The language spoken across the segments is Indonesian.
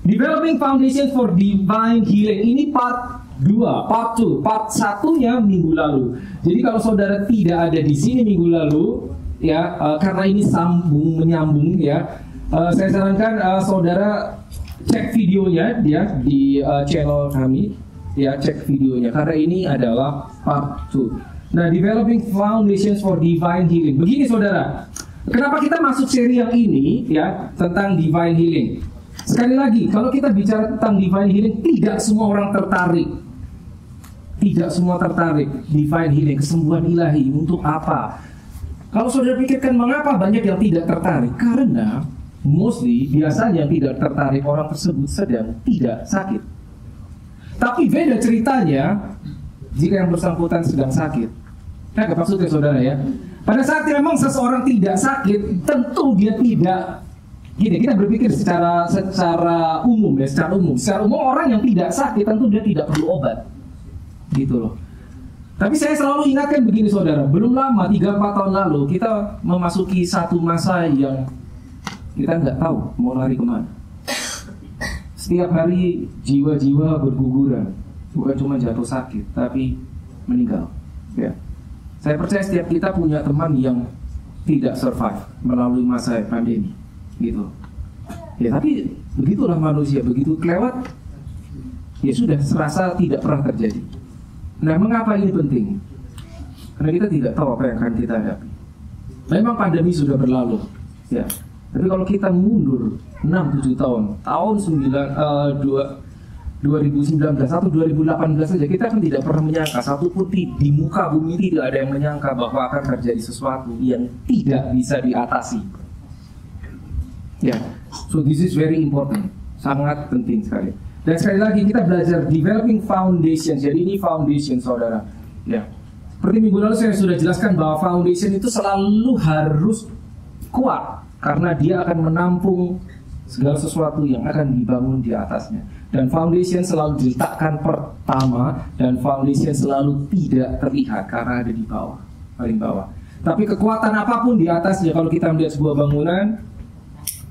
Developing Foundation for Divine Healing. Ini part 2, part 2. Part 1-nya minggu lalu. Jadi kalau saudara tidak ada di sini minggu lalu, ya, karena ini menyambung ya, saya sarankan saudara cek videonya ya di channel kami, ya, cek videonya karena ini adalah part 2. Nah, Developing Foundations for Divine Healing. Begini saudara, kenapa kita masuk seri yang ini ya tentang Divine Healing? Sekali lagi, kalau kita bicara tentang Divine Healing, tidak semua orang tertarik. Tidak semua tertarik Divine Healing, kesembuhan ilahi untuk apa? Kalau saudara pikirkan mengapa banyak yang tidak tertarik? Karena mostly biasanya yang tidak tertarik orang tersebut sedang tidak sakit. Tapi beda ceritanya jika yang bersangkutan sedang sakit. Nah, maksudnya saudara ya, pada saat memang seseorang tidak sakit, tentu dia tidak. Gini, kita berpikir secara umum ya, secara umum orang yang tidak sakit tentu dia tidak perlu obat, gitu loh. Tapi saya selalu ingatkan begini saudara, belum lama 3-4 tahun lalu kita memasuki satu masa yang kita nggak tahu mau lari kemana. Setiap hari jiwa-jiwa berguguran, bukan cuma jatuh sakit, tapi meninggal. Ya, saya percaya setiap kita punya teman yang tidak survive melalui masa pandemi. Gitu. Ya, tapi begitulah manusia, begitu kelewat ya sudah, serasa tidak pernah terjadi. Nah, mengapa ini penting? Karena kita tidak tahu apa yang akan kita hadapi. Memang pandemi sudah berlalu ya, tapi kalau kita mundur 6-7 tahun 2019 atau 2018 saja, kita kan tidak pernah menyangka, satupun di muka bumi tidak ada yang menyangka bahwa akan terjadi sesuatu yang tidak bisa diatasi. Ya, so this is very important, sangat penting sekali. Dan sekali lagi kita belajar Developing Foundation. Jadi ini foundation saudara. Ya, seperti minggu lalu saya sudah jelaskan bahwa foundation itu selalu harus kuat karena dia akan menampung segala sesuatu yang akan dibangun di atasnya. Dan foundation selalu diletakkan pertama, dan foundation selalu tidak terlihat karena ada di bawah, paling bawah. Tapi kekuatan apapun di atasnya, kalau kita melihat sebuah bangunan,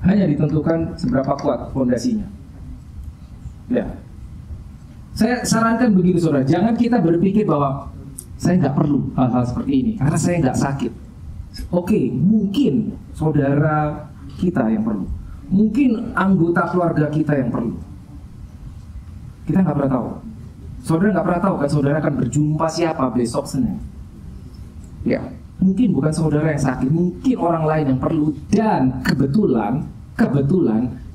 hanya ditentukan seberapa kuat fondasinya. Ya, saya sarankan begini saudara, jangan kita berpikir bahwa saya nggak perlu hal-hal seperti ini karena saya nggak sakit. Oke, mungkin saudara kita yang perlu, mungkin anggota keluarga kita yang perlu. Kita nggak pernah tahu. Saudara nggak pernah tahu kan saudara akan berjumpa siapa besok Senin. Ya, mungkin bukan saudara yang sakit, mungkin orang lain yang perlu. Dan kebetulan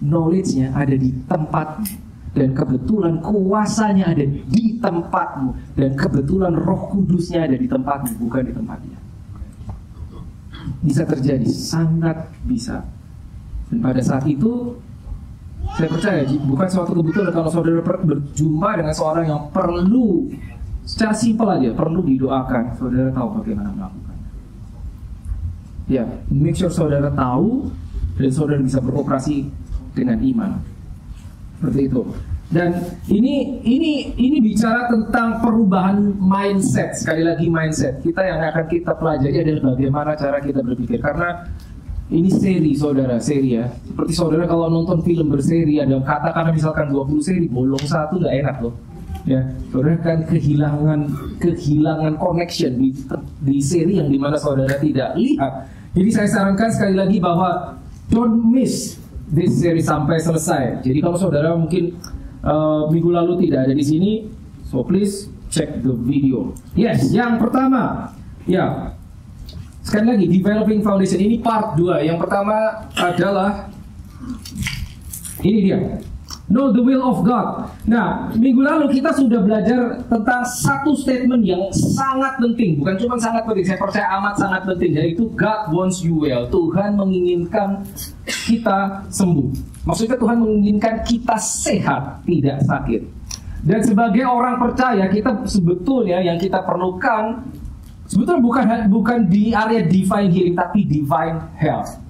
knowledge-nya ada di tempatmu, dan kebetulan kuasanya ada di tempatmu, dan kebetulan Roh Kudusnya ada di tempatmu, bukan di tempatnya. Bisa terjadi, sangat bisa. Dan pada saat itu saya percaya bukan suatu kebetulan kalau saudara berjumpa dengan seorang yang perlu, secara simpel aja, perlu didoakan. Saudara tahu bagaimana melakukannya. Ya, make sure saudara tahu dan saudara bisa beroperasi dengan iman. Seperti itu. Dan ini bicara tentang perubahan mindset. Sekali lagi mindset. Yang akan kita pelajari adalah bagaimana cara kita berpikir. Karena ini seri saudara, seri ya. Seperti saudara kalau nonton film berseri, ada katakanlah misalkan 20 seri, bolong satu nggak enak loh. Ya, saudara kan kehilangan connection di seri yang dimana saudara tidak lihat. Jadi saya sarankan sekali lagi bahwa don't miss this series sampai selesai. Jadi kalau saudara mungkin minggu lalu tidak ada di sini, so please check the video. Yes, yang pertama, ya, sekali lagi Developing Foundation ini part 2. Yang pertama adalah ini dia, Know the Will of God. Nah, minggu lalu kita sudah belajar tentang satu statement yang sangat penting. Bukan cuma sangat penting, saya percaya amat sangat penting, yaitu God wants you well. Tuhan menginginkan kita sembuh. Maksudnya Tuhan menginginkan kita sehat, tidak sakit. Dan sebagai orang percaya, kita sebetulnya yang kita perlukan sebetulnya bukan di area divine healing, tapi divine health.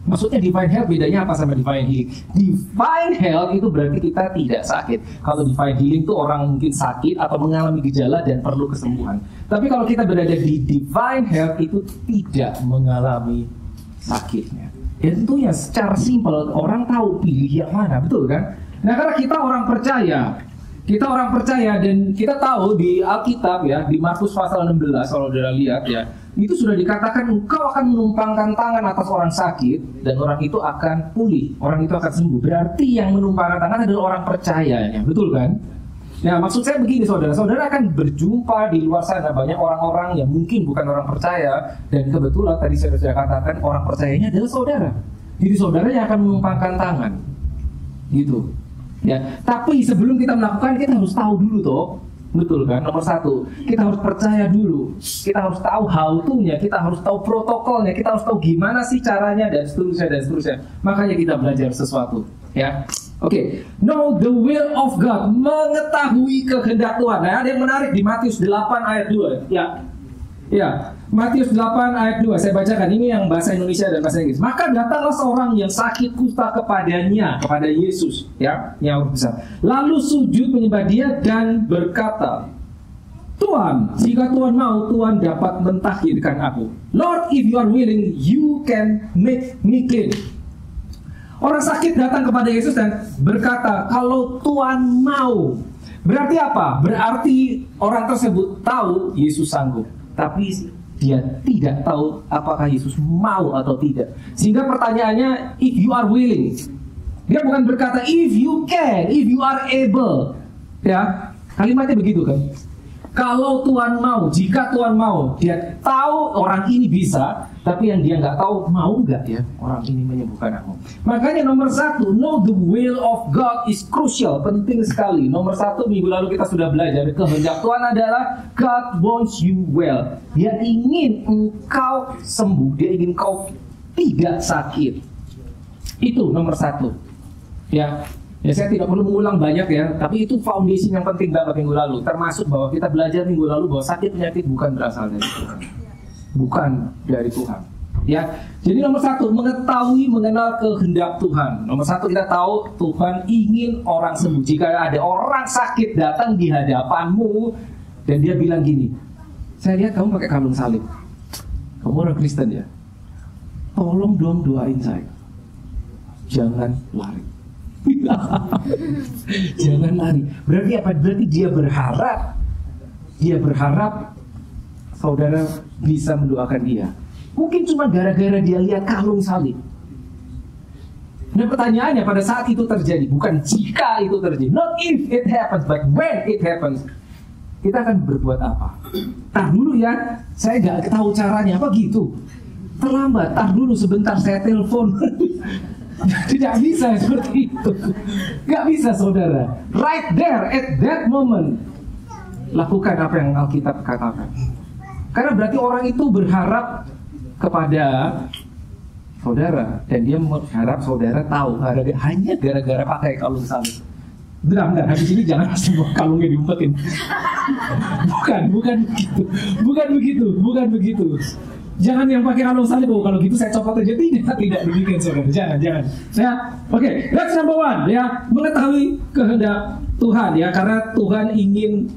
Maksudnya divine health bedanya apa sama divine healing? Divine health itu berarti kita tidak sakit. Kalau divine healing itu orang mungkin sakit atau mengalami gejala dan perlu kesembuhan. Tapi kalau kita berada di divine health itu tidak mengalami sakitnya. Ya tentunya secara simpel orang tahu pilih yang mana, betul kan? Nah karena kita orang percaya dan kita tahu di Alkitab ya, di Markus pasal 16 kalau saudara lihat ya, itu sudah dikatakan engkau akan menumpangkan tangan atas orang sakit dan orang itu akan pulih, orang itu akan sembuh. Berarti yang menumpangkan tangan adalah orang percayanya, betul kan? Nah maksud saya begini saudara akan berjumpa di luar sana banyak orang-orang yang mungkin bukan orang percaya, dan kebetulan tadi saya sudah katakan orang percayanya adalah saudara. Jadi saudara yang akan menumpangkan tangan, gitu. Ya, tapi sebelum kita melakukan kita harus tahu dulu toh, betul kan? Nomor satu, kita harus percaya dulu, kita harus tahu how to-nya, kita harus tahu protokolnya, kita harus tahu gimana sih caranya dan seterusnya. Makanya kita belajar sesuatu, ya. Oke, know the will of God, mengetahui kehendak Tuhan. Nah, ada yang menarik di Matius 8 ayat 2, ya. Matius 8 ayat 2, saya bacakan. Ini yang bahasa Indonesia dan bahasa Inggris. Maka datanglah seorang yang sakit kusta kepada Yesus, ya, yang besar. Lalu sujud menyembah dia dan berkata, Tuhan, jika Tuhan mau, Tuhan dapat mentahirkan aku. Lord, if you are willing, you can make me clean. Orang sakit datang kepada Yesus dan berkata, kalau Tuhan mau. Berarti apa? Berarti orang tersebut tahu Yesus sanggup, tapi dia tidak tahu apakah Yesus mau atau tidak. Sehingga pertanyaannya, if you are willing. Dia bukan berkata if you can, if you are able. Ya, kalimatnya begitu kan? Kalau Tuhan mau, jika Tuhan mau, dia tahu orang ini bisa, tapi yang dia nggak tahu mau nggak ya orang ini menyembuhkan aku. Makanya nomor satu, know the will of God is crucial, penting sekali. Nomor satu, minggu lalu kita sudah belajar kehendak Tuhan adalah God wants you well. Dia ingin engkau sembuh, dia ingin engkau tidak sakit. Itu nomor satu. Ya, saya tidak perlu mengulang banyak ya, tapi itu foundation yang penting banget minggu lalu. Termasuk bahwa kita belajar minggu lalu bahwa sakit penyakit bukan berasal dari Tuhan, bukan dari Tuhan. Ya, jadi nomor satu, mengetahui, mengenal kehendak Tuhan. Nomor satu, kita tahu Tuhan ingin orang sembuh. Jika ada orang sakit datang di hadapanmu dan dia bilang gini, saya lihat kamu pakai kalung salib, kamu orang Kristen ya, tolong dong doain saya, jangan lari. Jangan lari. Berarti apa? Berarti dia berharap saudara bisa mendoakan dia. Mungkin cuma gara-gara dia lihat kalung salib. Nah pertanyaannya, pada saat itu terjadi, bukan jika itu terjadi, not if it happens, but when it happens, kita akan berbuat apa? Tar dulu ya, saya nggak tahu caranya apa gitu. Terlambat, tar dulu sebentar saya telepon. Tidak bisa seperti itu. Gak bisa saudara. Right there at that moment, lakukan apa yang Alkitab katakan. Karena berarti orang itu berharap kepada saudara, dan dia berharap saudara tahu hanya gara-gara pakai kalung salib. Bentar, habis ini jangan semua kalungnya diumpetin. Bukan begitu. Jangan yang pakai kalung salib, kalau gitu saya copot aja. Tidak demikian saudara. Jangan. Oke, that's number one ya, mengetahui kehendak Tuhan ya, karena Tuhan ingin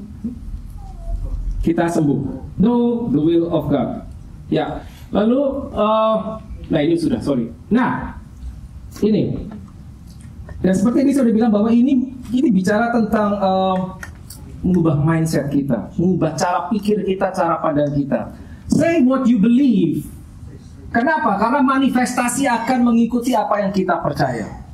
kita sembuh. Know the will of God. Ya, lalu nah ini sudah, sorry. Nah, ini. Dan seperti ini sudah bilang bahwa ini bicara tentang mengubah mindset kita, mengubah cara pikir kita, cara pandang kita. Say what you believe. Kenapa? Karena manifestasi akan mengikuti apa yang kita percaya.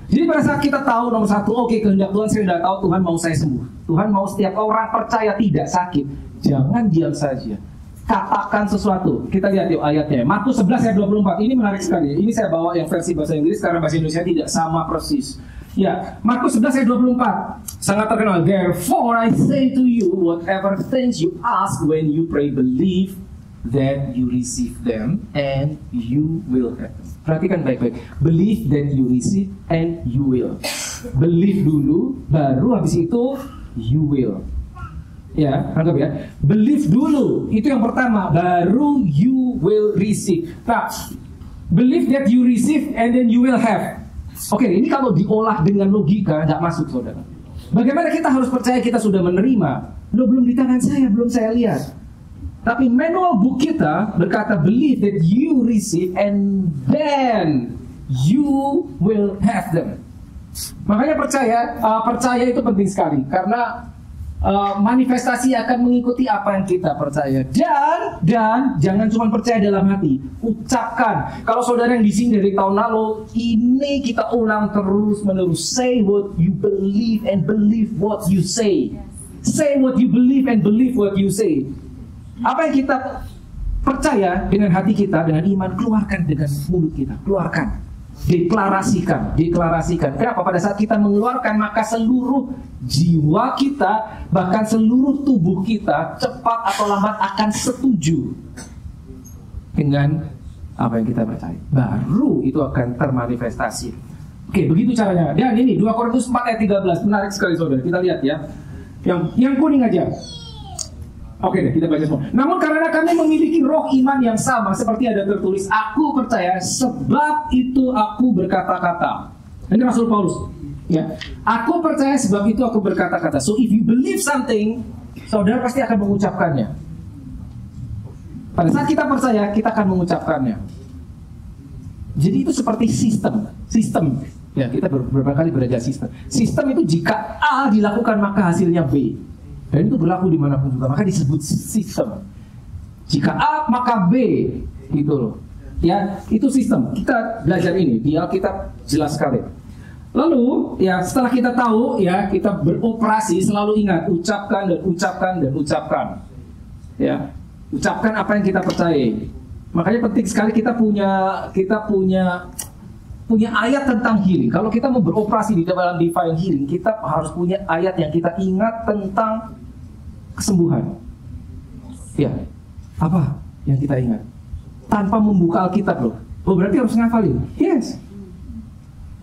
Jadi pada saat kita tahu nomor satu, oke, kehendak Tuhan, saya sudah tahu Tuhan mau saya sembuh. Tuhan mau setiap orang percaya tidak sakit. Jangan diam saja. Katakan sesuatu. Kita lihat yuk ayatnya. Markus 11 ayat 24. Ini menarik sekali. Ini saya bawa yang versi bahasa Inggris karena bahasa Indonesia tidak sama persis. Ya, Markus 11 ayat 24 sangat terkenal. Therefore I say to you, whatever things you ask when you pray, believe that you receive them and you will have them. Perhatikan baik-baik. Believe that you receive and you will. Believe dulu, baru habis itu you will. Ya, anggap ya. Believe dulu, itu yang pertama, baru you will receive. Nah, believe that you receive and then you will have. Oke, ini kalau diolah dengan logika nggak masuk saudara. Bagaimana kita harus percaya kita sudah menerima? Lo belum di tangan saya, belum saya lihat. Tapi manual book kita berkata believe that you receive and then you will have them. Makanya percaya itu penting sekali karena manifestasi akan mengikuti apa yang kita percaya. Dan jangan cuma percaya dalam hati, ucapkan. Kalau saudara yang di sini dari tahun lalu, ini kita ulang terus menerus. Say what you believe and believe what you say. Say what you believe and believe what you say. Apa yang kita percaya dengan hati kita, dengan iman, keluarkan dengan mulut kita. Keluarkan. Deklarasikan. Kenapa? Pada saat kita mengeluarkan, maka seluruh jiwa kita, bahkan seluruh tubuh kita, cepat atau lambat akan setuju dengan apa yang kita percaya. Baru itu akan termanifestasi. Oke, begitu caranya. Dan ini 2 Korintus 4 ayat 13. Menarik sekali saudara. Kita lihat ya. Yang kuning aja. Oke deh, kita baca semua. Namun karena kami memiliki roh iman yang sama, seperti ada tertulis, aku percaya sebab itu aku berkata-kata. Ini Rasul Paulus. Ya, aku percaya sebab itu aku berkata-kata. So if you believe something, saudara pasti akan mengucapkannya. Pada saat kita percaya, kita akan mengucapkannya. Jadi itu seperti sistem. Ya, kita beberapa kali belajar sistem. Sistem itu jika A dilakukan maka hasilnya B. Dan itu berlaku dimanapun juga, maka disebut sistem. Jika A maka B, gitu loh. Ya, itu sistem. Kita belajar ini di Alkitab jelas sekali. Lalu, ya setelah kita tahu, ya kita beroperasi, selalu ingat ucapkan. Ya, ucapkan apa yang kita percaya. Makanya penting sekali kita punya ayat tentang healing. Kalau kita mau beroperasi di dalam divine healing, kita harus punya ayat yang kita ingat tentang kesembuhan. Ya, apa yang kita ingat? Tanpa membuka Alkitab loh. Oh berarti harus ngafalin? Yes.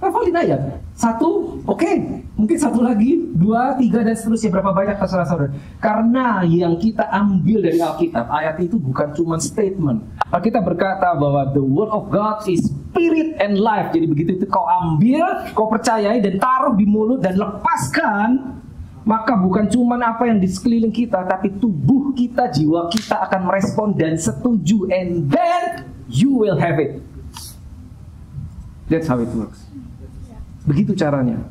Ngafalin ayat. 1, oke. Mungkin 1 lagi, 2, 3 dan seterusnya. Berapa banyak terserah saudara. Karena yang kita ambil dari Alkitab, ayat itu bukan cuma statement. Alkitab berkata bahwa the word of God is spirit and life. Jadi begitu itu kau ambil, kau percayai dan taruh di mulut dan lepaskan, maka bukan cuma apa yang di sekeliling kita, tapi tubuh kita, jiwa kita akan merespon dan setuju, and then you will have it. That's how it works. Begitu caranya.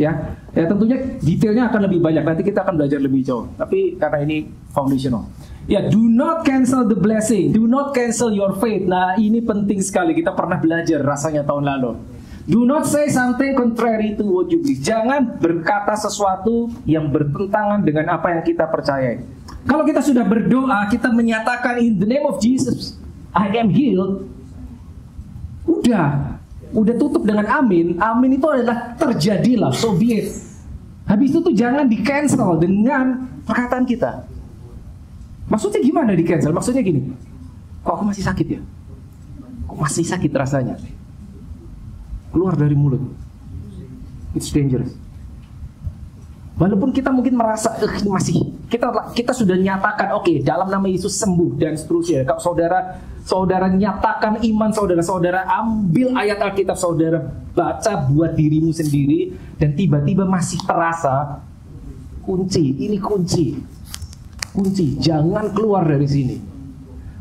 Ya tentunya detailnya akan lebih banyak. Nanti kita akan belajar lebih jauh. Tapi karena ini foundational. Ya, do not cancel the blessing. Do not cancel your faith. Nah, ini penting sekali. Kita pernah belajar rasanya tahun lalu. Do not say something contrary to what you believe. Jangan berkata sesuatu yang bertentangan dengan apa yang kita percayai. Kalau kita sudah berdoa, kita menyatakan in the name of Jesus, I am healed. Udah tutup dengan amin. Amin itu adalah terjadilah, so be it. Habis itu tuh jangan di cancel dengan perkataan kita. Maksudnya gimana di cancel? Maksudnya gini, kok aku masih sakit ya? Kok masih sakit rasanya? Keluar dari mulut. It's dangerous. Walaupun kita mungkin merasa masih kita sudah nyatakan oke, dalam nama Yesus sembuh dan seterusnya. Kalau saudara nyatakan iman saudara ambil ayat Alkitab saudara, baca buat dirimu sendiri, dan tiba-tiba masih terasa, ini kunci, jangan keluar dari sini.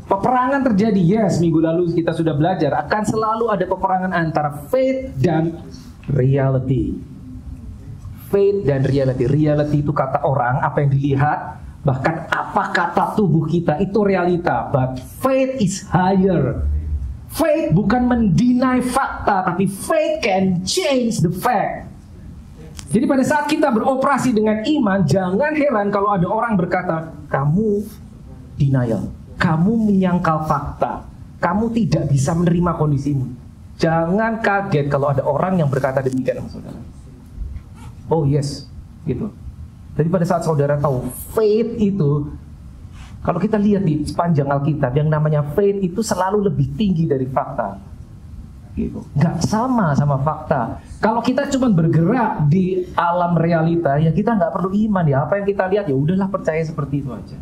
Peperangan terjadi, yes, minggu lalu kita sudah belajar, akan selalu ada peperangan antara faith dan reality. Faith dan reality. Reality itu kata orang, apa yang dilihat, bahkan apa kata tubuh kita itu realita. But faith is higher. Faith bukan mendeny fakta, tapi faith can change the fact. Jadi pada saat kita beroperasi dengan iman, jangan heran kalau ada orang berkata, kamu denial, kamu menyangkal fakta, kamu tidak bisa menerima kondisimu. Jangan kaget kalau ada orang yang berkata demikian sama saudara. Oh yes, gitu. Jadi pada saat saudara tahu faith itu, kalau kita lihat di sepanjang Alkitab, yang namanya faith itu selalu lebih tinggi dari fakta. Gitu. Nggak sama fakta. Kalau kita cuma bergerak di alam realita, ya kita nggak perlu iman ya. Apa yang kita lihat ya udahlah percaya seperti itu aja.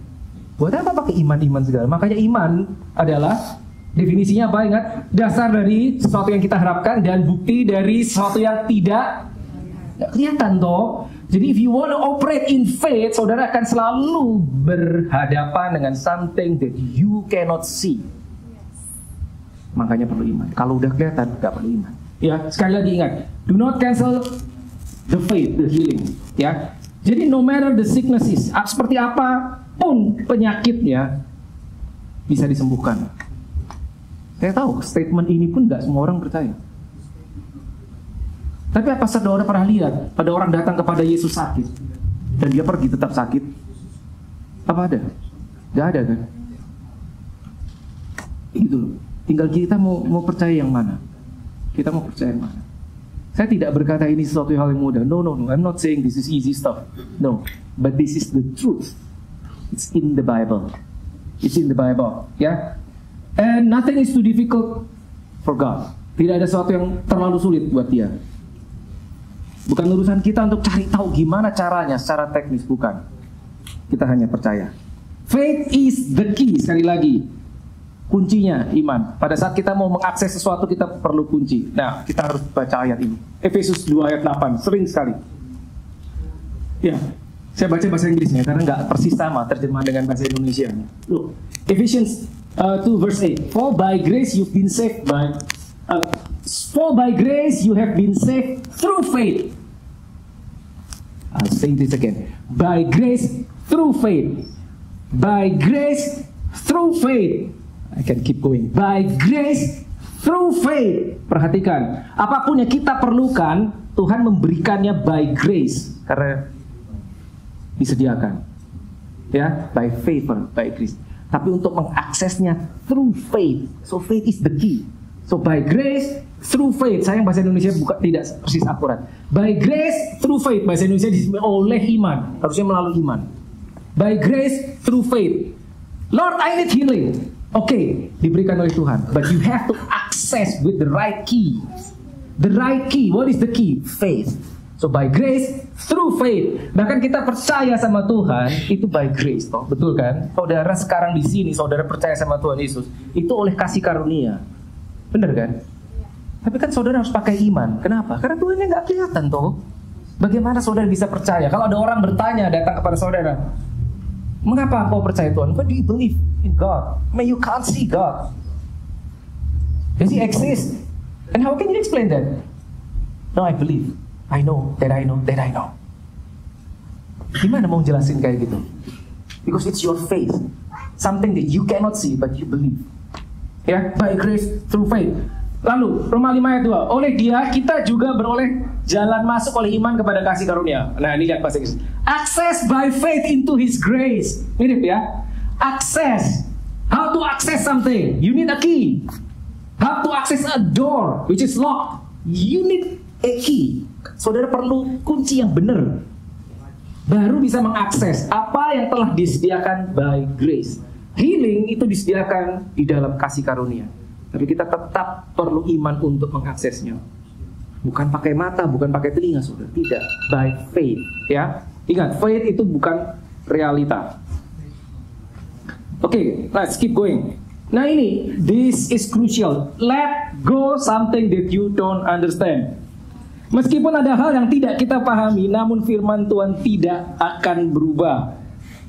Buat apa pakai iman segala? Makanya iman adalah definisinya apa? Ingat, dasar dari sesuatu yang kita harapkan dan bukti dari sesuatu yang tidak kelihatan toh. Jadi if you want to operate in faith, saudara akan selalu berhadapan dengan something that you cannot see. Makanya perlu iman. Kalau udah kelihatan, nggak perlu iman. Ya, sekali lagi ingat, do not cancel the faith, the healing. Ya, jadi no matter the sickness is, seperti apapun penyakitnya, bisa disembuhkan. Saya tahu statement ini pun nggak semua orang percaya. Tapi apa saudara pernah lihat pada orang datang kepada Yesus sakit dan dia pergi tetap sakit? Apa ada? Gak ada kan? Itu loh. Tinggal kita mau percaya yang mana. Kita mau percaya yang mana. Saya tidak berkata ini sesuatu hal yang mudah. No. I'm not saying this is easy stuff. No. But this is the truth. It's in the Bible. It's in the Bible. Ya. And nothing is too difficult for God. Tidak ada sesuatu yang terlalu sulit buat dia. Bukan urusan kita untuk cari tahu gimana caranya secara teknis, bukan. Kita hanya percaya. Faith is the key. Sekali lagi, kuncinya iman. Pada saat kita mau mengakses sesuatu, kita perlu kunci. Nah, kita harus baca ayat ini. Efesus 2 ayat 8, sering sekali. Ya, saya baca bahasa Inggrisnya karena nggak persis sama terjemahan dengan bahasa Indonesia. Look, Ephesians 2 verse 8. For by grace you have been saved through faith. I'll say this again. By grace through faith. By grace through faith. I can keep going. By grace through faith. Perhatikan, apapun yang kita perlukan, Tuhan memberikannya by grace, karena disediakan. Ya, by favor, by grace. Tapi untuk mengaksesnya through faith. So faith is the key. So by grace through faith. Sayang bahasa Indonesia tidak persis akurat. By grace through faith. Bahasa Indonesia disebut oleh iman. Harusnya melalui iman. By grace through faith. Lord, I need healing. Oke, diberikan oleh Tuhan. But you have to access with the right key. The right key. What is the key? Faith. So by grace through faith. Bahkan kita percaya sama Tuhan itu by grace, toh, betul kan? Saudara sekarang di sini, saudara percaya sama Tuhan Yesus, itu oleh kasih karunia. Benar kan? Tapi kan saudara harus pakai iman. Kenapa? Karena Tuhannya nggak kelihatan toh. Bagaimana saudara bisa percaya? Kalau ada orang bertanya datang kepada saudara, mengapa kau percaya Tuhan? Why do you believe in God? May you can't see God. Does He exist? And how can you explain that? No, I believe. I know that I know that I know. Gimana mau jelasin kayak gitu? Because it's your faith. Something that you cannot see but you believe. Ya, by grace through faith. Lalu Roma 5 ayat 2. Oleh Dia kita juga beroleh jalan masuk oleh iman kepada kasih karunia. Nah, ini lihat bahasa Inggris. Access by faith into His grace. Mirip ya. Access. How to access something? You need a key. How to access a door which is locked? You need a key. Saudara perlu kunci yang benar. Baru bisa mengakses apa yang telah disediakan by grace. Healing itu disediakan di dalam kasih karunia. Tapi kita tetap perlu iman untuk mengaksesnya. Bukan pakai mata, bukan pakai telinga, saudara. Tidak, by faith. Ya, ingat, faith itu bukan realita. Oke, let's keep going. Nah ini, this is crucial. Let go something that you don't understand. Meskipun ada hal yang tidak kita pahami, namun firman Tuhan tidak akan berubah.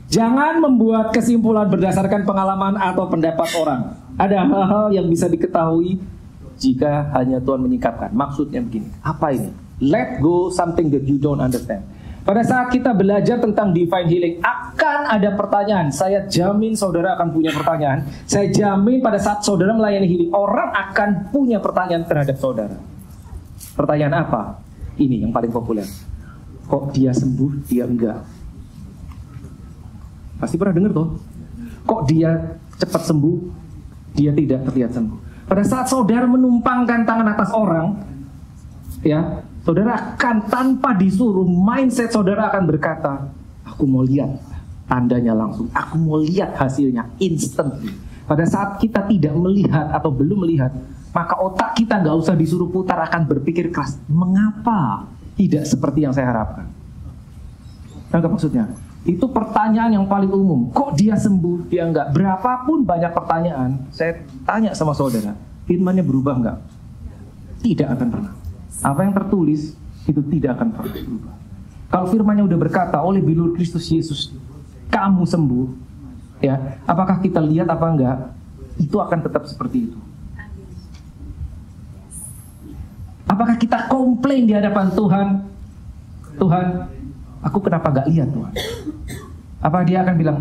Jangan membuat kesimpulan berdasarkan pengalaman atau pendapat orang. Ada hal-hal yang bisa diketahui jika hanya Tuhan menyingkapkan. Maksudnya begini, apa ini? Let go something that you don't understand. Pada saat kita belajar tentang divine healing, akan ada pertanyaan. Saya jamin saudara akan punya pertanyaan. Saya jamin pada saat saudara melayani healing, orang akan punya pertanyaan terhadap saudara. Pertanyaan apa? Ini yang paling populer. Kok dia sembuh, dia enggak? Pasti pernah dengar toh? Kok dia cepat sembuh, dia tidak terlihat sembuh? Pada saat saudara menumpangkan tangan atas orang, ya, saudara akan tanpa disuruh, mindset saudara akan berkata, aku mau lihat tandanya langsung, aku mau lihat hasilnya instantly. Pada saat kita tidak melihat atau belum melihat, maka otak kita nggak usah disuruh putar, akan berpikir keras, mengapa tidak seperti yang saya harapkan? Nggak maksudnya? Itu pertanyaan yang paling umum. Kok dia sembuh, dia enggak? Berapapun banyak pertanyaan, saya tanya sama saudara, firmannya berubah enggak? Tidak akan pernah. Apa yang tertulis itu tidak akan pernah berubah. Kalau firman-Nya udah berkata, oleh bilur Kristus Yesus kamu sembuh, ya, apakah kita lihat apa enggak? Itu akan tetap seperti itu. Apakah kita komplain di hadapan Tuhan? Tuhan, aku kenapa gak lihat Tuhan? Apa dia akan bilang,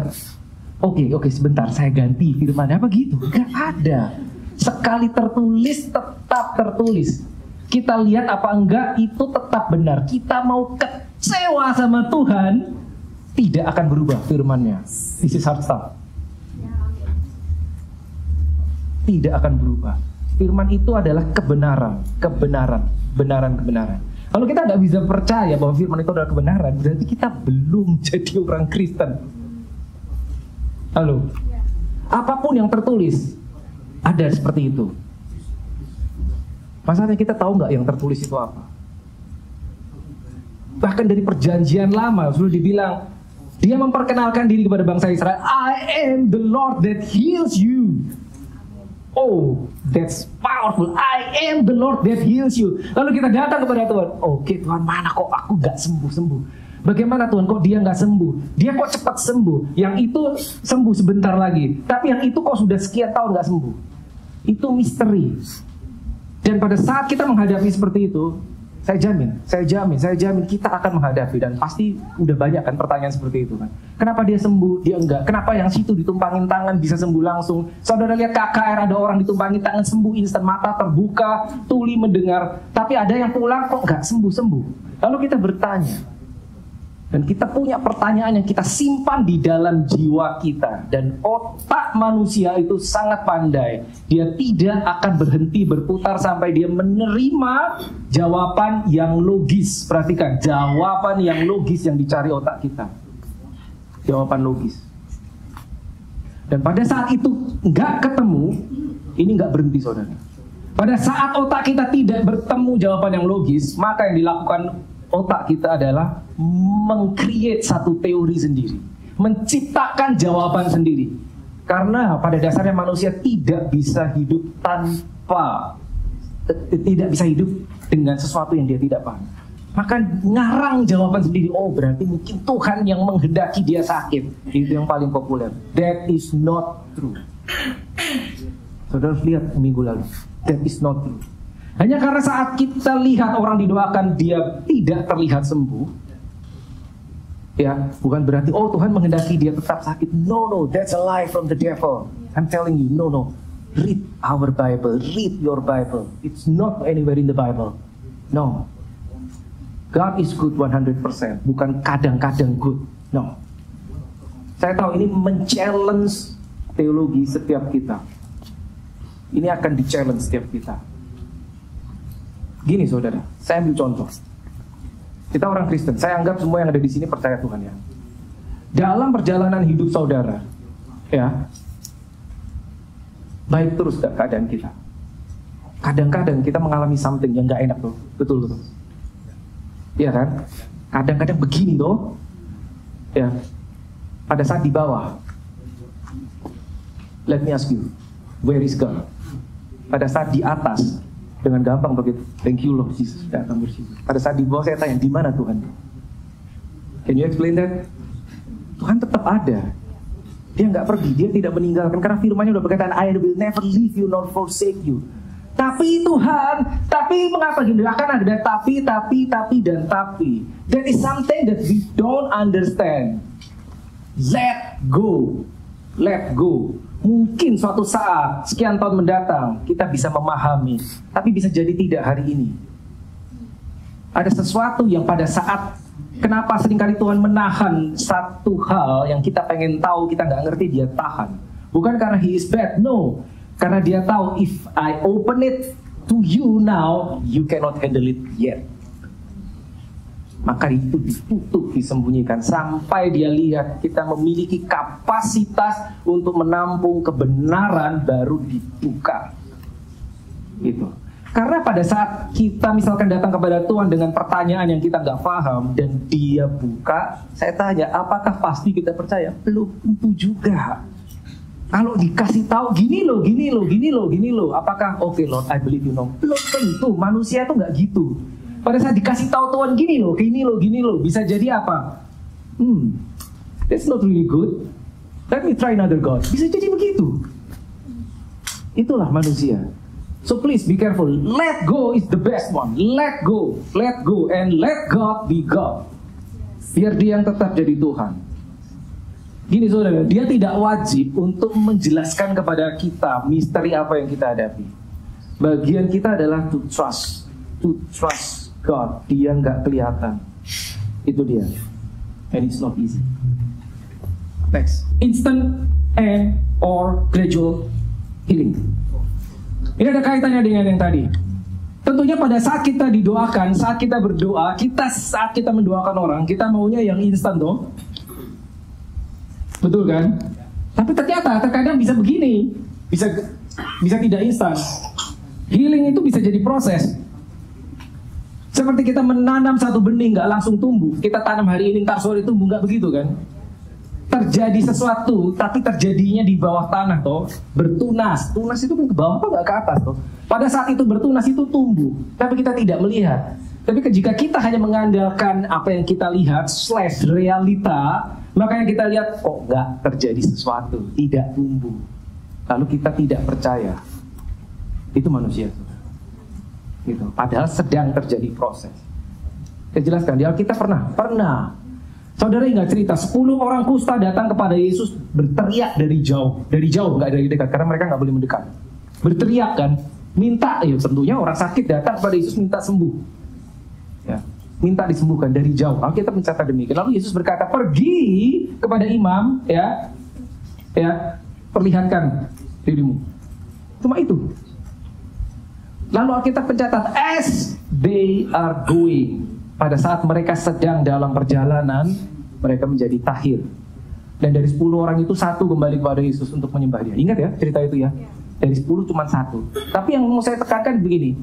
oke, sebentar, saya ganti firman-Nya, apa gitu? Gak ada. Sekali tertulis, tetap tertulis. Kita lihat apa enggak, itu tetap benar. Kita mau kecewa sama Tuhan, tidak akan berubah firman-Nya. This is hard stuff. Tidak akan berubah. Firman itu adalah kebenaran. Kalau kita nggak bisa percaya bahwa firman itu adalah kebenaran, berarti kita belum jadi orang Kristen. Halo? Apapun yang tertulis, ada seperti itu. Masalahnya kita tahu nggak yang tertulis itu apa? Bahkan dari perjanjian lama sudah dibilang, dia memperkenalkan diri kepada bangsa Israel, I am the Lord that heals you. Oh, that's powerful. I am the Lord that heals you. Lalu kita datang kepada Tuhan. Oke Tuhan, mana kok aku gak sembuh-sembuh? Bagaimana Tuhan, kok dia gak sembuh? Dia kok cepat sembuh? Yang itu sembuh sebentar lagi. Tapi yang itu kok sudah sekian tahun gak sembuh? Itu misteri. Dan pada saat kita menghadapi seperti itu, saya jamin kita akan menghadapi. Dan pasti udah banyak kan pertanyaan seperti itu kan. Kenapa dia sembuh, dia enggak? Kenapa yang situ ditumpangin tangan bisa sembuh langsung? Saudara lihat KKR, ada orang ditumpangin tangan sembuh instan, mata terbuka, tuli mendengar. Tapi ada yang pulang kok enggak sembuh-sembuh. Lalu kita bertanya. Dan kita punya pertanyaan yang kita simpan di dalam jiwa kita. Dan otak manusia itu sangat pandai. Dia tidak akan berhenti berputar sampai dia menerima jawaban yang logis. Perhatikan, jawaban yang logis yang dicari otak kita. Jawaban logis. Dan pada saat itu nggak ketemu, ini nggak berhenti saudara. Pada saat otak kita tidak bertemu jawaban yang logis, maka yang dilakukan otak kita adalah meng-create satu teori sendiri, menciptakan jawaban sendiri. Karena pada dasarnya manusia tidak bisa hidup dengan sesuatu yang dia tidak paham. Maka ngarang jawaban sendiri. Oh, berarti mungkin Tuhan yang menghendaki dia sakit. Itu yang paling populer. That is not true. Saudara lihat minggu lalu, that is not true. Hanya karena saat kita lihat orang didoakan dia tidak terlihat sembuh, ya, bukan berarti oh Tuhan menghendaki dia tetap sakit. No, that's a lie from the devil. I'm telling you, no. Read our Bible, read your Bible. It's not anywhere in the Bible. No. God is good 100%, bukan kadang-kadang good. No. Saya tahu ini men-challenge teologi setiap kita. Ini akan di-challenge setiap kita. Gini saudara, saya ambil contoh. Kita orang Kristen, saya anggap semua yang ada di sini percaya Tuhan ya. Dalam perjalanan hidup saudara, ya, baik terus gak keadaan kita? Kadang-kadang kita mengalami something yang gak enak tuh, betul. Iya kan? Kadang-kadang begini tuh, ya. Pada saat di bawah, let me ask you, where is God? Pada saat di atas, dengan gampang begitu. Thank you Lord Jesus. Datang bersyukur. Pada saat di bawah saya tanya, di mana Tuhan? Can you explain that? Tuhan tetap ada. Dia nggak pergi, dia tidak meninggalkan. Karena firman-Nya udah berkata, I will never leave you nor forsake you. Tapi Tuhan, tapi mengapa gini? Akan ada tapi, dan tapi. That is something that we don't understand. Let go. Mungkin suatu saat, sekian tahun mendatang, kita bisa memahami. Tapi bisa jadi tidak hari ini. Ada sesuatu yang pada saat, kenapa seringkali Tuhan menahan satu hal yang kita pengen tahu, kita nggak ngerti, dia tahan. Bukan karena He is bad, no. Karena dia tahu, if I open it to you now, you cannot handle it yet. Maka itu ditutup, disembunyikan sampai dia lihat kita memiliki kapasitas untuk menampung kebenaran baru dibuka. Gitu. Karena pada saat kita misalkan datang kepada Tuhan dengan pertanyaan yang kita nggak paham dan dia buka, saya tanya, apakah pasti kita percaya? Belum tentu juga. Kalau dikasih tahu gini loh, apakah oke Lord, I believe you know? Belum tentu. Manusia itu nggak gitu. Pada saat dikasih tahu Tuhan gini loh, bisa jadi apa? That's not really good. Let me try another God. Bisa jadi begitu. Itulah manusia. So please be careful. Let go is the best one. Let go, and let God be God. Biar dia yang tetap jadi Tuhan. Gini saudara, dia tidak wajib untuk menjelaskan kepada kita misteri apa yang kita hadapi. Bagian kita adalah to trust God. Dia nggak kelihatan. Itu dia. And it's not easy. Next, instant and or gradual healing. Ini ada kaitannya dengan yang tadi. Tentunya pada saat kita didoakan, saat kita berdoa, saat kita mendoakan orang, kita maunya yang instan toh. Betul kan? Tapi ternyata terkadang bisa begini, bisa tidak instan. Healing itu bisa jadi proses. Seperti kita menanam satu benih nggak langsung tumbuh. Kita tanam hari ini, ntar sore tumbuh, nggak begitu kan? Terjadi sesuatu, tapi terjadinya di bawah tanah toh, bertunas. Tunas itu kan ke bawah, apa nggak ke atas toh. Pada saat itu bertunas itu tumbuh, tapi kita tidak melihat. Tapi jika kita hanya mengandalkan apa yang kita lihat / realita, makanya kita lihat kok nggak terjadi sesuatu, tidak tumbuh. Lalu kita tidak percaya. Itu manusia. Gitu. Padahal sedang terjadi proses. Saya jelaskan, di Alkitab pernah. Saudara ingat cerita 10 orang kusta datang kepada Yesus berteriak dari jauh, nggak dari dekat, karena mereka nggak boleh mendekat. Berteriak kan, minta, ya tentunya orang sakit datang kepada Yesus minta sembuh, ya, minta disembuhkan dari jauh. Alkitab mencatat demikian. Lalu Yesus berkata, pergi kepada imam, ya, perlihatkan dirimu. Cuma itu. Lalu Alkitab mencatat, as they are going. Pada saat mereka sedang dalam perjalanan, mereka menjadi tahir. Dan dari 10 orang itu 1 kembali kepada Yesus untuk menyembah dia. Ingat ya cerita itu ya? Dari 10 cuma 1. Tapi yang mau saya tekankan begini.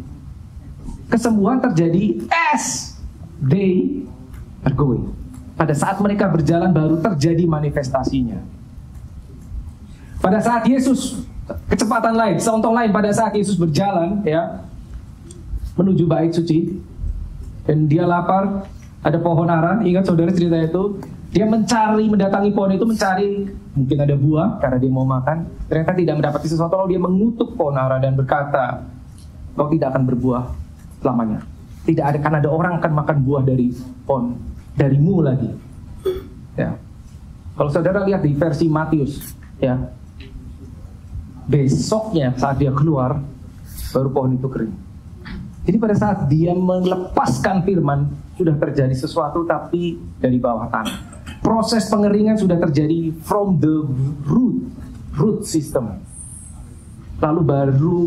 Kesembuhan terjadi as they are going. Pada saat mereka berjalan baru terjadi manifestasinya. Pada saat Yesus, kecepatan lain, contoh lain, pada saat Yesus berjalan ya menuju bait suci, dan dia lapar, ada pohon ara, ingat saudara cerita itu, dia mendatangi pohon itu, mencari mungkin ada buah karena dia mau makan, ternyata tidak mendapati sesuatu, lalu dia mengutuk pohon ara dan berkata, kau tidak akan berbuah selamanya, tidak ada orang akan makan buah dari pohon darimu lagi. Ya, kalau saudara lihat di versi Matius, ya, besoknya saat dia keluar, baru pohon itu kering. Jadi pada saat dia melepaskan firman, sudah terjadi sesuatu tapi dari bawah tanah. Proses pengeringan sudah terjadi from the root system. Lalu baru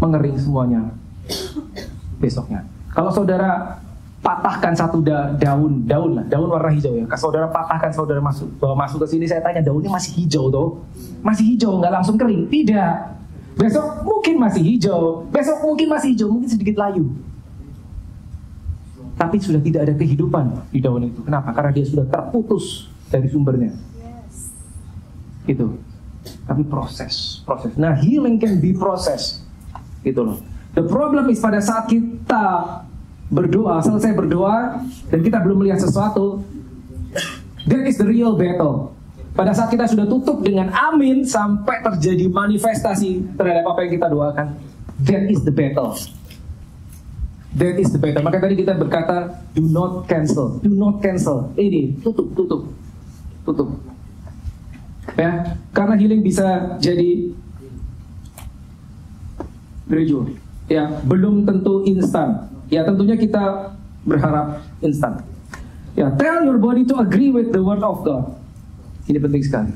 mengering semuanya besoknya. Kalau saudara patahkan satu daun warna hijau ya. Kalau saudara patahkan, saudara masuk ke sini, saya tanya, daunnya masih hijau toh? Masih hijau, nggak langsung kering? Tidak. Besok mungkin masih hijau, mungkin sedikit layu. Tapi sudah tidak ada kehidupan di daun itu. Kenapa? Karena dia sudah terputus dari sumbernya. Itu. Tapi proses. Nah, healing can be process. Gitu loh. The problem is pada saat kita selesai berdoa, dan kita belum melihat sesuatu, that is the real battle. Pada saat kita sudah tutup dengan amin sampai terjadi manifestasi terhadap apa yang kita doakan, that is the battle. That is the battle. Maka tadi kita berkata, do not cancel. Ini tutup. Ya, karena healing bisa jadi gradual. Ya, belum tentu instan. Ya, tentunya kita berharap instan. Ya, tell your body to agree with the word of God. Ini penting sekali.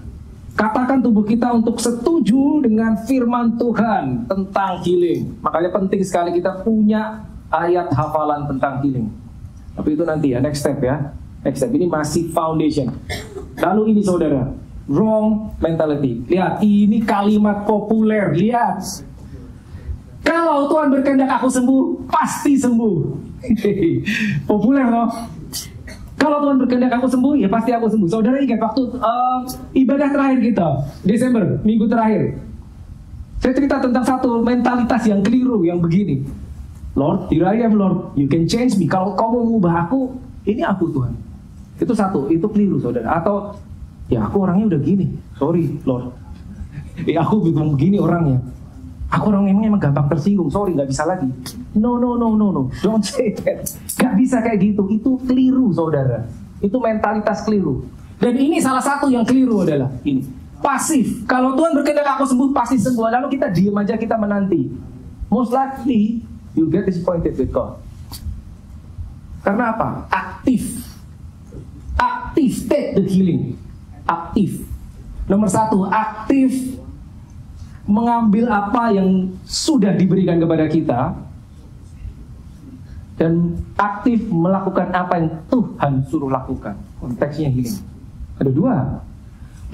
Katakan tubuh kita untuk setuju dengan firman Tuhan tentang healing. Makanya penting sekali kita punya ayat hafalan tentang healing. Tapi itu nanti ya, next step ya. Next step, ini masih foundation. Lalu ini saudara, wrong mentality. Lihat, ini kalimat populer. Lihat, kalau Tuhan berkehendak aku sembuh, pasti sembuh. Populer loh. Kalau Tuhan berkehendak aku sembuh, ya pasti aku sembuh. Saudara ingat waktu ibadah terakhir kita, Desember, minggu terakhir, saya cerita tentang satu mentalitas yang keliru, yang begini. Lord, here I am Lord, you can change me. Kalau kau mau mengubah aku, ini aku Tuhan. Itu satu, itu keliru saudara. Atau, ya aku orangnya udah gini, sorry Lord. Aku begini orangnya. Aku orang emang gampang tersinggung, sorry nggak bisa lagi. No, don't say that. Gak bisa kayak gitu, itu keliru saudara. Itu mentalitas keliru. Dan ini salah satu yang keliru adalah ini, pasif. Kalau Tuhan berkehendak aku sembuh, pasti sembuh. Lalu kita diem aja, kita menanti. Most likely, you get disappointed with God. Karena apa? Aktif. Take the healing. Aktif. Nomor satu, aktif mengambil apa yang sudah diberikan kepada kita dan aktif melakukan apa yang Tuhan suruh lakukan. Konteksnya healing. Ada dua.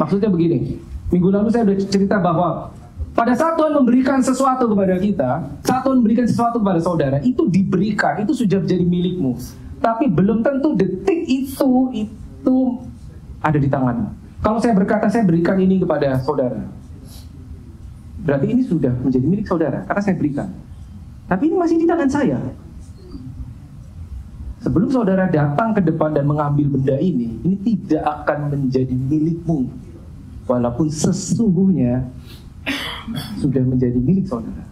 Maksudnya begini, minggu lalu saya sudah cerita bahwa pada saat Tuhan memberikan sesuatu kepada kita, saat Tuhan memberikan sesuatu kepada saudara, itu diberikan, itu sudah menjadi milikmu. Tapi belum tentu detik itu ada di tanganmu. Kalau saya berkata saya berikan ini kepada saudara, berarti ini sudah menjadi milik saudara karena saya berikan. Tapi ini masih di tangan saya. Sebelum saudara datang ke depan dan mengambil benda ini tidak akan menjadi milikmu. Walaupun sesungguhnya sudah menjadi milik saudara.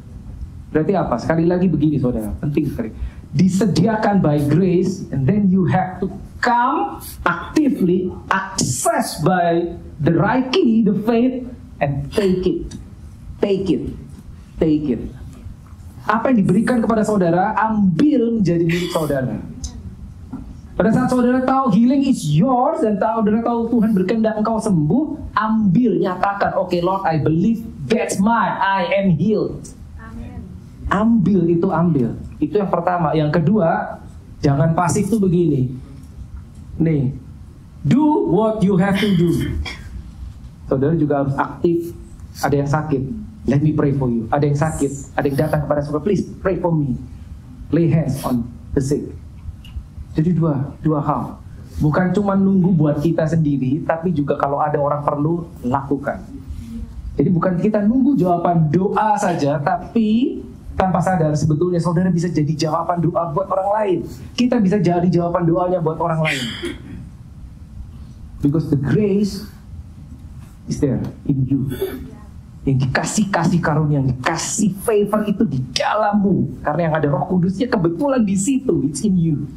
Berarti apa? Sekali lagi begini saudara, penting sekali. Disediakan by grace, and then you have to come actively, access by the right key, the faith, and take it. Take it. Apa yang diberikan kepada saudara, ambil menjadi milik saudara. Pada saat saudara tahu healing is yours dan saudara tahu Tuhan berkehendak engkau sembuh, ambil, nyatakan, okay Lord, I believe that's mine, I am healed. Amen. Ambil. Itu yang pertama. Yang kedua, jangan pasif tuh begini. Nih, do what you have to do. Saudara juga harus aktif. Ada yang sakit, let me pray for you. Ada yang sakit, ada yang datang kepada saudara, please pray for me. Lay hands on the sick. Jadi dua hal. Bukan cuma nunggu buat kita sendiri, tapi juga kalau ada orang perlu, lakukan. Jadi bukan kita nunggu jawaban doa saja, tapi tanpa sadar sebetulnya saudara bisa jadi jawaban doa buat orang lain. Kita bisa jadi jawaban doanya buat orang lain. Because the grace is there in you. Yang dikasih karunia, yang dikasih favor itu di dalammu. Karena yang ada Roh Kudusnya kebetulan di situ, it's in you.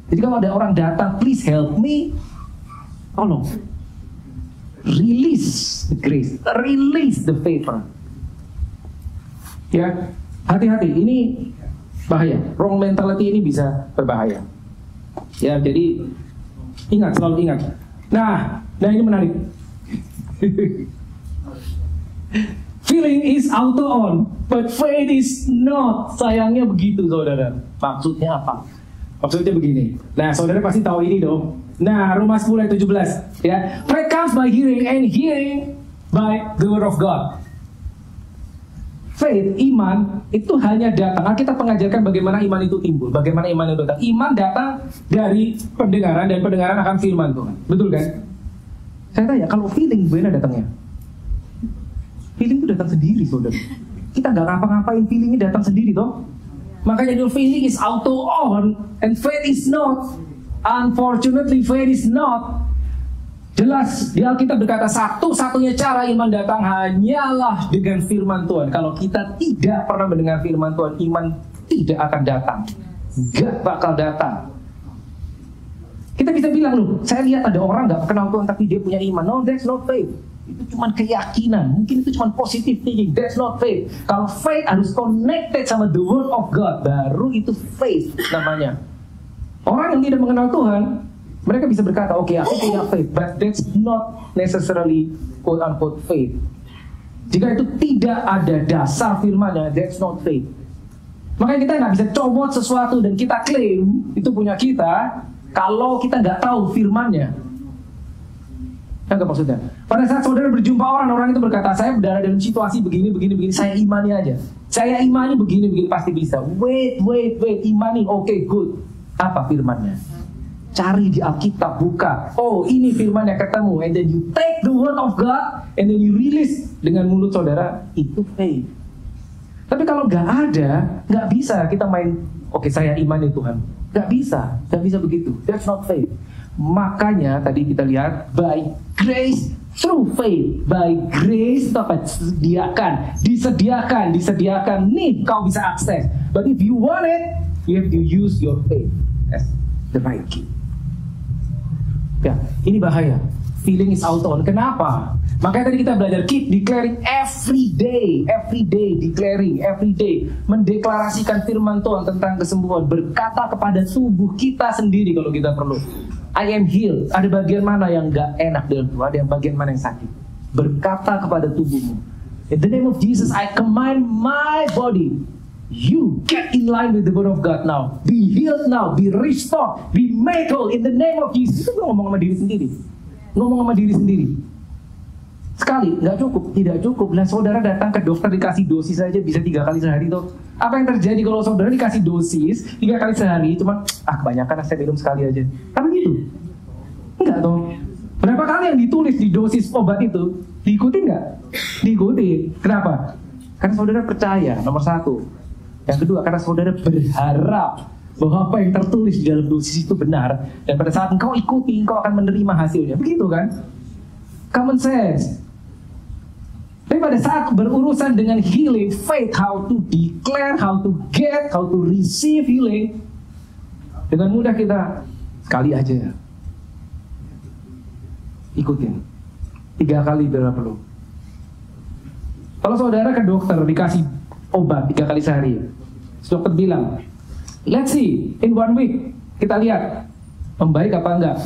Jadi kalau ada orang datang, please help me, tolong release the grace, release the favor. Ya, hati-hati, ini bahaya. Wrong mentality ini bisa berbahaya. Ya, jadi selalu ingat. Nah ini menarik. Feeling is auto on, but faith is not. Sayangnya begitu saudara. Maksudnya apa? Maksudnya begini. Nah saudara pasti tahu ini dong. Nah Roma 10 ayat 17 ya. Faith comes by hearing, and hearing by the word of God. Faith, iman itu hanya datang. Kita mengajarkan bagaimana iman itu timbul, bagaimana iman itu datang. Iman datang dari pendengaran, dan pendengaran akan firman Tuhan. Betul kan? Saya tanya, kalau feeling gimana datangnya? Feeling itu datang sendiri saudara. Kita nggak ngapa-ngapain, feelingnya datang sendiri toh. Makanya your feeling is auto on, and faith is not. Unfortunately, faith is not. Jelas di Alkitab berkata satu-satunya cara iman datang hanyalah dengan firman Tuhan. Kalau kita tidak pernah mendengar firman Tuhan, iman tidak akan datang. Gak bakal datang. Kita bisa bilang, loh, saya lihat ada orang gak kenal Tuhan tapi dia punya iman. No, that's not faith. Itu cuma keyakinan. Mungkin itu cuma positive thinking. That's not faith. Kalau faith harus connected sama the word of God, baru itu faith namanya. Orang yang tidak mengenal Tuhan, mereka bisa berkata, okay, aku punya faith, but that's not necessarily quote-unquote faith. Jika itu tidak ada dasar firmannya, that's not faith. Makanya kita nggak bisa comot sesuatu dan kita klaim itu punya kita kalau kita nggak tahu firmannya. Apa maksudnya? Pada saat saudara berjumpa orang itu berkata, saya berada dalam situasi begini, saya imani aja. Saya imani begini, pasti bisa. Wait, imani, okay, good. Apa firmannya? Cari di Alkitab, buka. Oh, ini firmannya, ketemu. And then you take the word of God, and then you release dengan mulut saudara. Itu faith. Tapi kalau nggak ada, nggak bisa kita main, oke saya imani Tuhan. Nggak bisa begitu. That's not faith. Makanya tadi kita lihat, by grace through faith. By grace itu apa? Disediakan. Nih kau bisa akses. But if you want it, you have to use your faith as the right key. Ya, ini bahaya. Feeling is out on. Kenapa? Makanya tadi kita belajar keep declaring every day declaring every day, mendeklarasikan firman Tuhan tentang kesembuhan, berkata kepada tubuh kita sendiri kalau kita perlu, I am healed. Ada bagian mana yang gak enak dalam tubuh, ada yang bagian mana yang sakit, berkata kepada tubuhmu, in the name of Jesus I command my body, you get in line with the word of God now, be healed now, be restored, be made whole in the name of Jesus. Itu ngomong sama diri sendiri. Sekali, nggak cukup, tidak cukup. Nah, saudara datang ke dokter dikasih dosis saja bisa 3 kali sehari tuh. Apa yang terjadi kalau saudara dikasih dosis 3 kali sehari, cuman kebanyakan saya minum sekali aja. Kan gitu? Enggak toh. Berapa kali yang ditulis di dosis obat itu diikuti nggak? Diikuti. Kenapa? Karena saudara percaya, nomor 1. Yang kedua, karena saudara berharap bahwa apa yang tertulis di dalam dosis itu benar, dan pada saat engkau ikuti, engkau akan menerima hasilnya. Begitu kan? Common sense. Tapi pada saat berurusan dengan healing, faith, how to declare, how to get, how to receive healing, dengan mudah kita sekali aja ikutin 3 kali bila perlu. Kalau saudara ke dokter dikasih obat 3 kali sehari, dokter bilang, let's see, in 1 week kita lihat membaik apa enggak.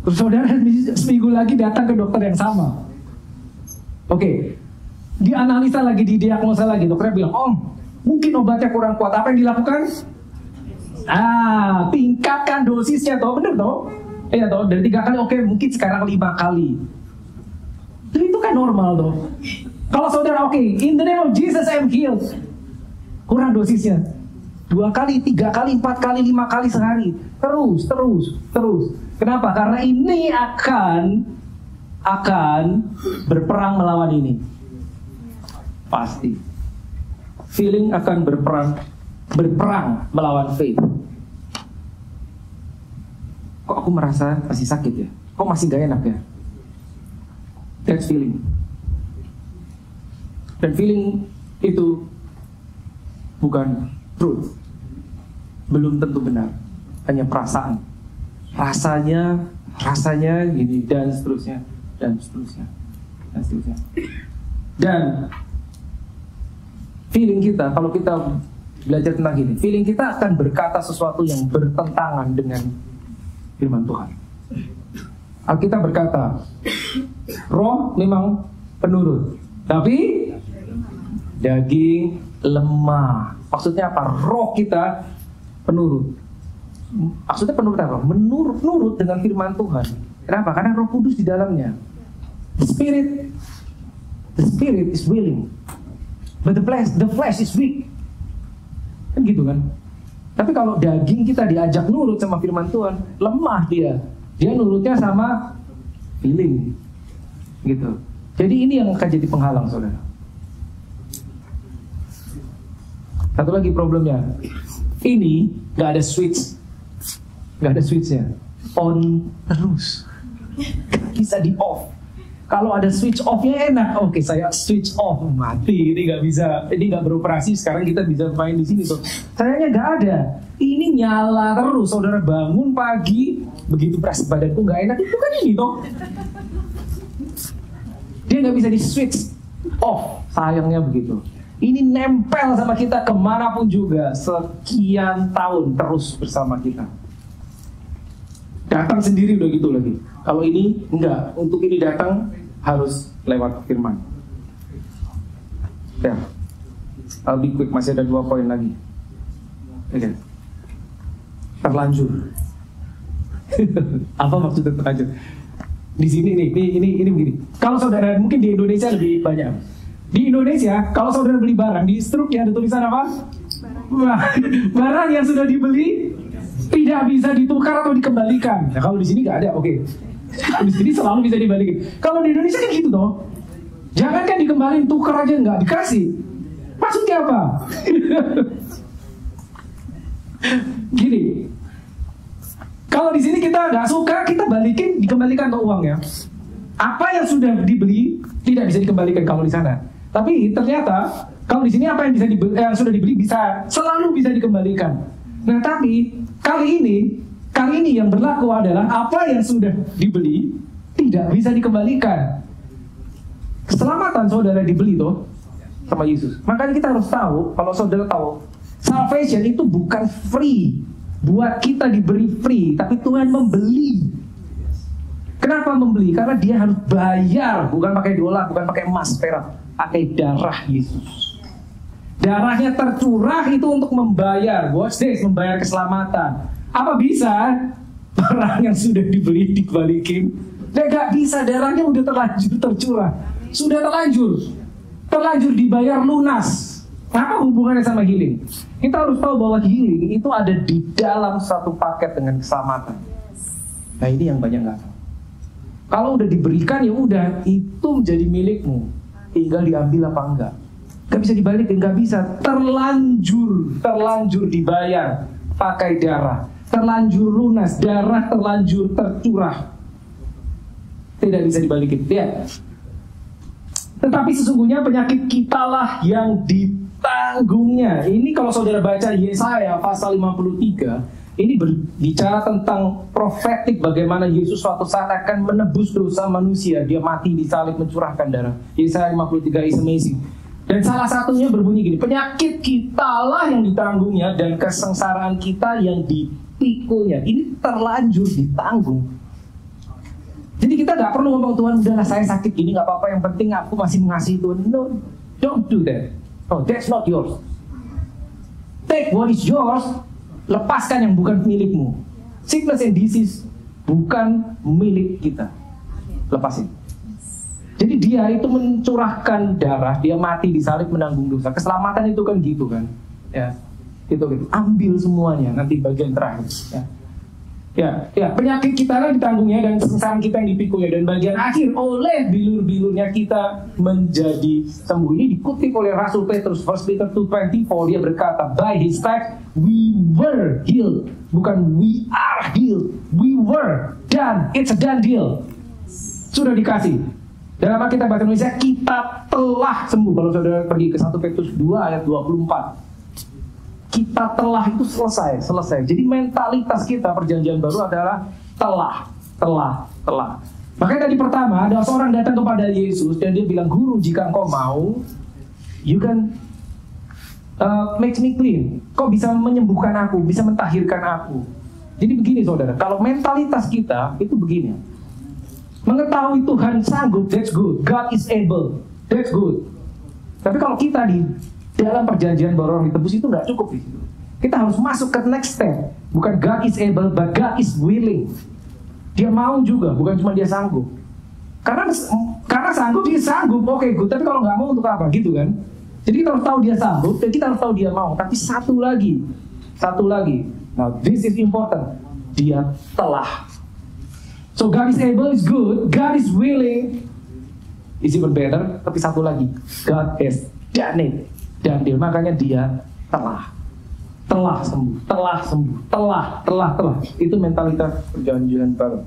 Terus saudara seminggu lagi datang ke dokter yang sama, oke, dianalisa lagi, didiagnosa lagi, dokternya bilang, mungkin obatnya kurang kuat. Apa yang dilakukan? Tingkatkan dosisnya, toh, bener toh? Iya toh, dari 3 kali, oke, mungkin sekarang 5 kali. Jadi itu kan normal toh. Kalau saudara, oke, in the name of Jesus I'm healed, kurang dosisnya, 2 kali, 3 kali, 4 kali, 5 kali sehari, terus. Kenapa? Karena ini akan berperang melawan ini. Pasti. Feeling akan berperang melawan faith. Kok aku merasa masih sakit ya? Kok masih gak enak ya? That's feeling. Dan feeling itu bukan truth. Belum tentu benar. Hanya perasaan. Rasanya gini, dan seterusnya. Dan feeling kita, kalau kita belajar tentang ini, feeling kita akan berkata sesuatu yang bertentangan dengan firman Tuhan. Alkitab berkata, roh memang penurut, tapi daging lemah. Maksudnya apa? Roh kita penurut. Maksudnya penurut apa? Menurut dengan firman Tuhan. Kenapa? Karena Roh Kudus di dalamnya. The spirit is willing, but the flesh is weak. Kan gitu kan? Tapi kalau daging kita diajak nurut sama firman Tuhan, lemah dia. Dia nurutnya sama feeling. Gitu. Jadi ini yang akan jadi penghalang, saudara. Satu lagi problemnya. Ini gak ada switch. Gak ada switchnya. On terus. Gak bisa di off. Kalau ada switch off-nya enak. Oke, saya switch off, mati. Ini nggak bisa, ini nggak beroperasi. Sekarang kita bisa main di sini tuh. Sayangnya nggak ada. Ini nyala terus. Saudara bangun pagi, begitu beras badanku nggak enak, itu kan ini toh. Dia nggak bisa di switch off. Sayangnya begitu. Ini nempel sama kita kemanapun juga. Sekian tahun terus bersama kita. Datang sendiri udah gitu lagi. Kalau ini enggak, untuk ini datang harus lewat firman. Ya, I'll be quick, masih ada 2 poin lagi. Oke. Terlanjur. Apa maksudnya terlanjur? Di sini nih, ini begini. Kalau saudara, mungkin di Indonesia lebih banyak. Di Indonesia, kalau saudara beli barang, di struknya ada tulisan apa? Barang yang sudah dibeli tidak bisa ditukar atau dikembalikan. Nah, kalau di sini nggak ada, oke. Di sini selalu bisa dibalikin. Kalau di Indonesia kan gitu toh. Jangan kan dikembaliin, tukar aja nggak dikasih. Maksudnya apa? Gini, kalau di sini kita nggak suka, kita dikembalikan ke uang ya. Apa yang sudah dibeli tidak bisa dikembalikan kalau di sana. Tapi ternyata kalau di sini apa yang bisa dibeli, yang sudah dibeli selalu bisa dikembalikan. Nah tapi kali ini yang berlaku adalah apa yang sudah dibeli tidak bisa dikembalikan. Keselamatan saudara dibeli tuh sama Yesus. Makanya kita harus tahu, kalau saudara tahu, salvation itu bukan free. Buat kita diberi free, tapi Tuhan membeli. Kenapa membeli? Karena dia harus bayar, bukan pakai dolar, bukan pakai emas, perak, pakai darah Yesus. Darahnya tercurah itu untuk membayar, watch this, membayar keselamatan. Apa bisa barang yang sudah dibeli dibalikin? Gak bisa, darahnya udah terlanjur tercurah, sudah terlanjur dibayar lunas. Apa hubungannya sama healing? Kita harus tahu bahwa healing itu ada di dalam satu paket dengan keselamatan. Nah ini yang banyak nggak tahu. Kalau udah diberikan ya udah, itu menjadi milikmu. Tinggal diambil apa enggak. Gak bisa dibalik, nggak bisa. Terlanjur dibayar pakai darah. Terlanjur lunas, darah terlanjur tercurah. Tidak bisa dibalikin. Lihat. Tetapi sesungguhnya penyakit kitalah yang ditanggungnya. Ini kalau saudara baca Yesaya pasal 53, ini berbicara tentang profetik bagaimana Yesus suatu saat akan menebus dosa manusia. Dia mati disalib mencurahkan darah. Yesaya 53 is amazing. Dan salah satunya berbunyi gini, penyakit kitalah yang ditanggungnya dan kesengsaraan kita yang dipikulnya. Ini terlanjur ditanggung. Jadi kita gak perlu ngomong, Tuhan udahlah saya sakit gini gak apa-apa, yang penting aku masih mengasihi Tuhan. No, don't do that. Oh, that's not yours. Take what is yours. Lepaskan yang bukan milikmu. Sickness and disease bukan milik kita. Lepasin. Jadi dia itu mencurahkan darah, dia mati disalib menanggung dosa. Keselamatan itu kan gitu kan, ya, itu gitu. Ambil semuanya nanti bagian terakhir. Ya, penyakit kita kan ditanggungnya dan kesengsaraan kita yang dipikulnya, dan bagian akhir oleh bilur-bilurnya kita menjadi sembuh. Ini dikutip oleh Rasul Petrus, 1 Peter 2:24, dia berkata, by his stripes we were healed, bukan we are healed, we were done, it's a done deal, sudah dikasih. Dalam Alkitab bahasa Indonesia kita telah sembuh. Kalau saudara pergi ke 1 Petrus 2 ayat 24, kita telah itu selesai. Jadi mentalitas kita perjanjian baru adalah telah. Makanya tadi pertama ada seorang datang kepada Yesus dan dia bilang, Guru, jika engkau mau, you can make me clean. Kau bisa menyembuhkan aku, bisa mentahirkan aku. Jadi begini saudara, kalau mentalitas kita itu begini, mengetahui Tuhan sanggup, that's good. God is able, that's good. Tapi kalau kita di dalam perjanjian baru orang ditebus itu nggak cukup. Kita harus masuk ke next step. Bukan God is able, but God is willing. Dia mau juga, bukan cuma dia sanggup. Karena sanggup, dia sanggup, oke, good. Tapi kalau nggak mau untuk apa, gitu kan? Jadi kita harus tahu dia sanggup, dan kita harus tahu dia mau. Tapi satu lagi. Now this is important. Dia telah. So God is able is good, God is willing is even better. Tapi satu lagi, God has done it. Dan dia, makanya dia telah sembuh. Itu mentalitas perjanjian baru.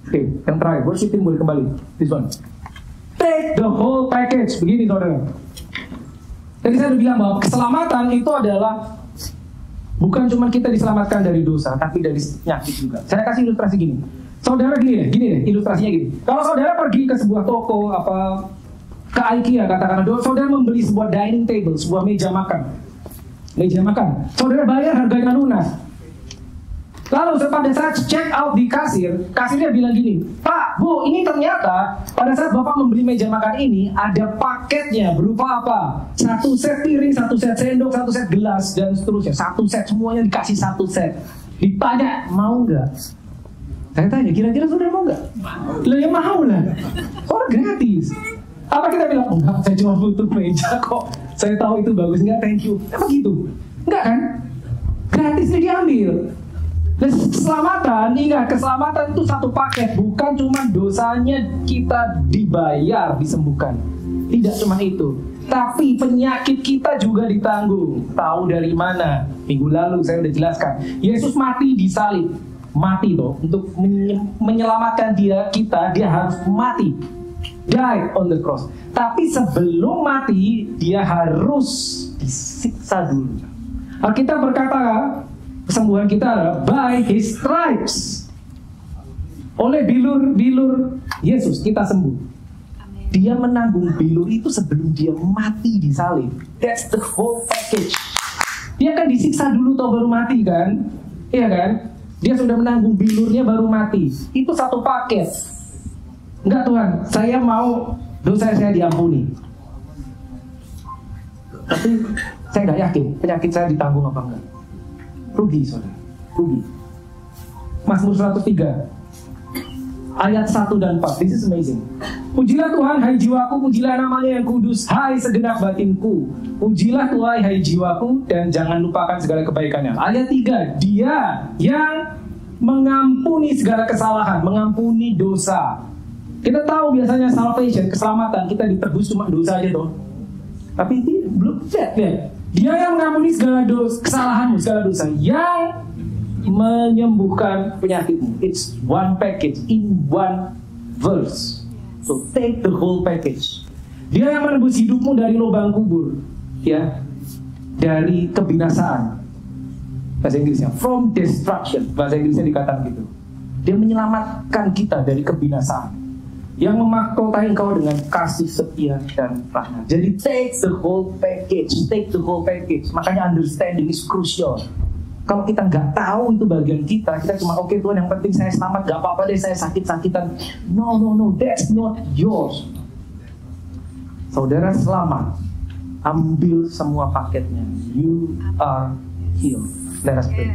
Oke, yang terakhir, worshiping boleh kembali. This one. Take the whole package. Begini saudara. Tadi saya udah bilang bahwa keselamatan itu adalah bukan cuma kita diselamatkan dari dosa, tapi dari penyakit juga. Saya kasih ilustrasi gini. Saudara gini deh, ilustrasinya gini. Kalau saudara pergi ke sebuah toko, ke IKEA katakanlah, saudara membeli sebuah dining table, sebuah meja makan. Saudara bayar harganya lunas. Lalu pada saat check out di kasirnya bilang gini, Pak, Bu, ini ternyata pada saat Bapak membeli meja makan ini ada paketnya berupa apa? 1 set piring, 1 set sendok, 1 set gelas, dan seterusnya. 1 set, semuanya dikasih 1 set. Ditanya, mau nggak? Saya tanya, kira-kira saudara mau nggak? Lah ya mau lah. Orang gratis. Apa kita bilang, enggak, saya cuma butuh meja kok. Saya tahu itu bagus, enggak, thank you. Apa gitu? Enggak kan? Gratisnya diambil. Dan ingat, keselamatan itu satu paket. Bukan cuma dosanya kita dibayar, disembuhkan. Tidak cuma itu. Tapi penyakit kita juga ditanggung. Tahu dari mana? Minggu lalu saya udah jelaskan. Yesus mati di salib. Mati toh. Untuk menyelamatkan kita harus mati. Died on the cross. Tapi sebelum mati, dia harus disiksa dulu. Alkitab berkata, kesembuhan kita adalah by His stripes. Oleh bilur Yesus kita sembuh. Dia menanggung bilur itu sebelum dia mati di salib. That's the whole package. Dia kan disiksa dulu toh baru mati kan? Iya kan? Dia sudah menanggung bilurnya baru mati. Itu satu paket. Enggak Tuhan, saya mau dosa saya diampuni. Tapi saya nggak yakin penyakit saya ditanggung apa enggak. Rugi saudara, rugi. Mazmur 103 ayat 1 dan 4. This is amazing. Pujilah Tuhan, hai jiwaku, pujilah namanya yang kudus, hai segenap batinku. Pujilah Tuhan, hai jiwaku, dan jangan lupakan segala kebaikannya. Ayat 3, dia yang mengampuni segala kesalahan, mengampuni dosa. Kita tahu biasanya salvation, keselamatan, kita ditebus cuma dosa aja toh. Tapi ini belum cek ya. Dia yang mengampuni segala kesalahanmu, segala dosa, yang menyembuhkan penyakitmu. It's one package in one verse. So take the whole package. Dia yang menebus hidupmu dari lubang kubur, ya, dari kebinasaan. Bahasa Inggrisnya from destruction. Bahasa Inggrisnya dikatakan gitu. Dia menyelamatkan kita dari kebinasaan, yang memahkotai engkau dengan kasih setia dan rahmat. Jadi take the whole package. Take the whole package. Makanya understanding is crucial. Kalau kita nggak tahu itu bagian kita cuma oke Tuhan yang penting saya selamat, nggak apa-apa deh saya sakit-sakitan. No, that's not yours. Saudara selamat, ambil semua paketnya. You are healed. Let us pray.